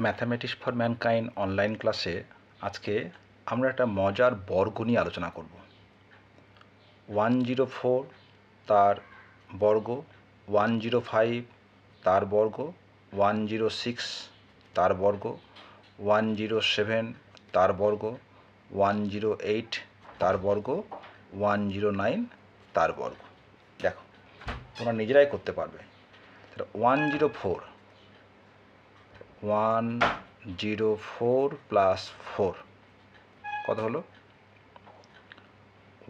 Mathematics for mankind online ক্লাসে আজকে আমরা একটা মজার বর্গ নিয়ে আলোচনা করব। 104 তার বর্গ, 105 তার বর্গ, 106 তার বর্গ, 107 তার বর্গ, 108 তার বর্গ, 109 তার বর্গ। দেখো, তোমরা নিজেরাই করতে পারবে। 104 প্লাস 4 কত হলো?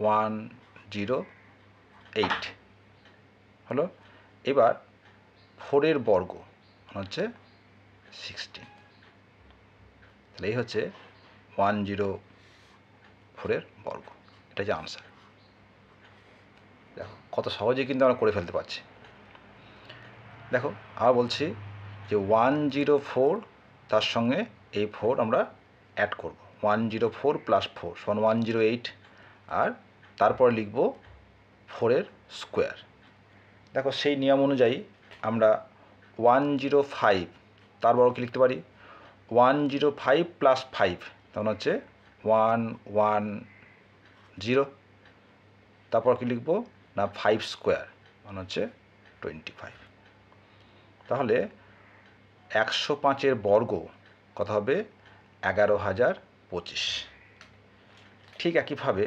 108 হলো। এবার 4-এর বর্গ হচ্ছে 16। তাহলে এই হচ্ছে 104-এর বর্গ। এটা যে আনসার। দেখো কত সহজে কিন্তু আমরা করে ফেলতে পারছি। দেখো আবার বলছি যে 104 তার সঙ্গে এই 4 আমরা অ্যাড করব। 104 প্লাস 4 সমান 108, আর তারপর লিখব 4-এর স্কোয়ার। দেখো সেই নিয়ম অনুযায়ী আমরা 105 তার বর্গ কি লিখতে পারি? 105 প্লাস 5 তখন হচ্ছে 110। তারপর কি লিখব না 5 স্কোয়ার মানে হচ্ছে 25। তাহলে 105-এর বর্গ কত হবে? 11,025। ঠিক একইভাবে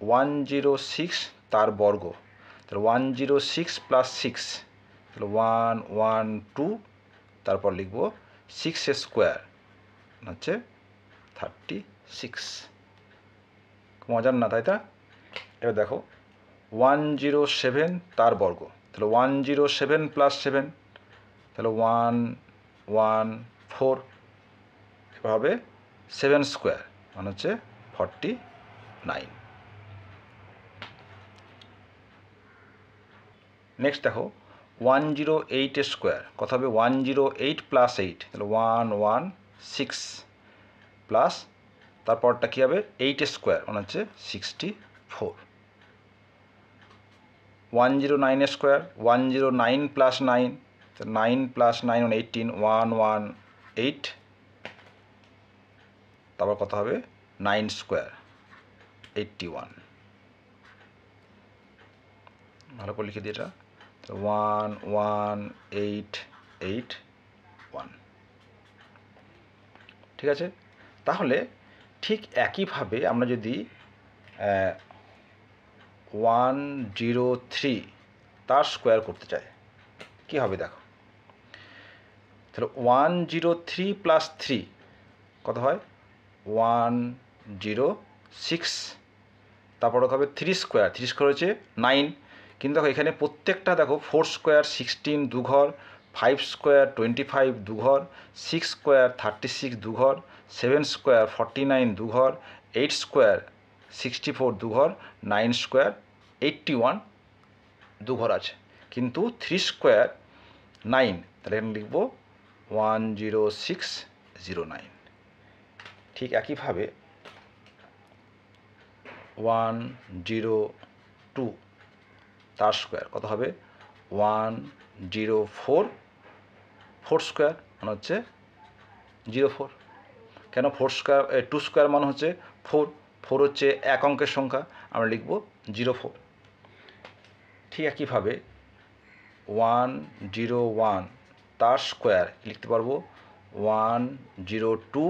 106 তার বর্গ, তাহলে 106 প্লাস 6 তাহলে 112, তারপর লিখব 6 স্কোয়ার হচ্ছে 36। মজার না, তাই তা? এবার দেখো 107 তার বর্গ, তাহলে 107 প্লাস 7 তাহলে 114। এবার হবে 7 স্কোয়ার মানে হচ্ছে 49। নেক্সট দেখো 108 স্কোয়ার কত হবে? 108 প্লাস 8 তাহলে 116 প্লাস তারপরটা কী হবে? 8 স্কোয়ার মানে হচ্ছে 64। 109 স্কোয়ার, 109 প্লাস 9 9 প্লাস 9 18 118, তারপর কত হবে? 9 স্কোয়ার 81। ভালো করে লিখে দিই এটা, 11881। ঠিক আছে? তাহলে ঠিক একইভাবে আমরা যদি 103 তার স্কোয়ার করতে চাই কী হবে? দেখো তাহলে 103 প্লাস 3 কত হয়? 106। তারপর হবে 3 স্কোয়ার, 3 স্কোয়ার হচ্ছে 9, কিন্তু দেখো এখানে প্রত্যেকটা দেখো 4 square 16 দুঘর, 5 square 25 দুঘর, 6 square 36 দুঘর, 7 square 49 দুঘর, 8 square 64 দুঘর, 9 square 81 দুঘর আছে, কিন্তু 3 স্কোয়ার 9, তাহলে এখানে লিখব 10609। ঠিক একইভাবে 102 তার স্কোয়ার কত হবে? 104 4 স্কোয়ার মানে হচ্ছে 04। কেন 4 স্কোয়ার 2 স্কোয়ার মানে হচ্ছে 4, 4 হচ্ছে এক অঙ্কের সংখ্যা, আমরা লিখব 04। ঠিক একইভাবে 101 তার স্কোয়ার লিখতে পারবো 102,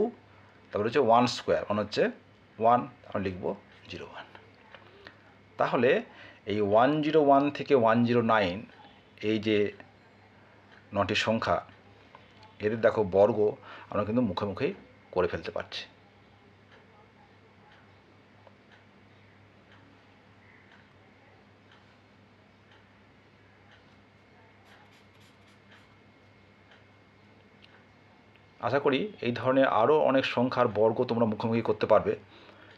তারপরে হচ্ছে 1 স্কোয়ার মানে হচ্ছে 1, আমরা লিখব 01। তাহলে এই 101 থেকে 109 এই যে 9টি সংখ্যা, এদের দেখো বর্গ আমরা কিন্তু মুখে মুখেই করে ফেলতে পারছি। আশা করি এই ধরনের আরও অনেক সংখ্যার বর্গ তোমরা মুখোমুখি করতে পারবে,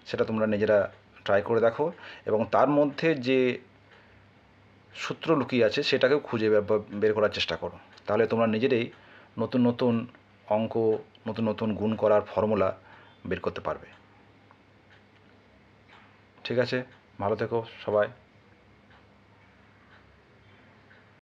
সেটা তোমরা নিজেরা ট্রাই করে দেখো, এবং তার মধ্যে যে সূত্র লুকিয়ে আছে সেটাকেও খুঁজে বের করার চেষ্টা করো। তাহলে তোমরা নিজেরাই নতুন নতুন অঙ্ক, নতুন নতুন গুণ করার ফর্মুলা বের করতে পারবে। ঠিক আছে, ভালো থেকো সবাই।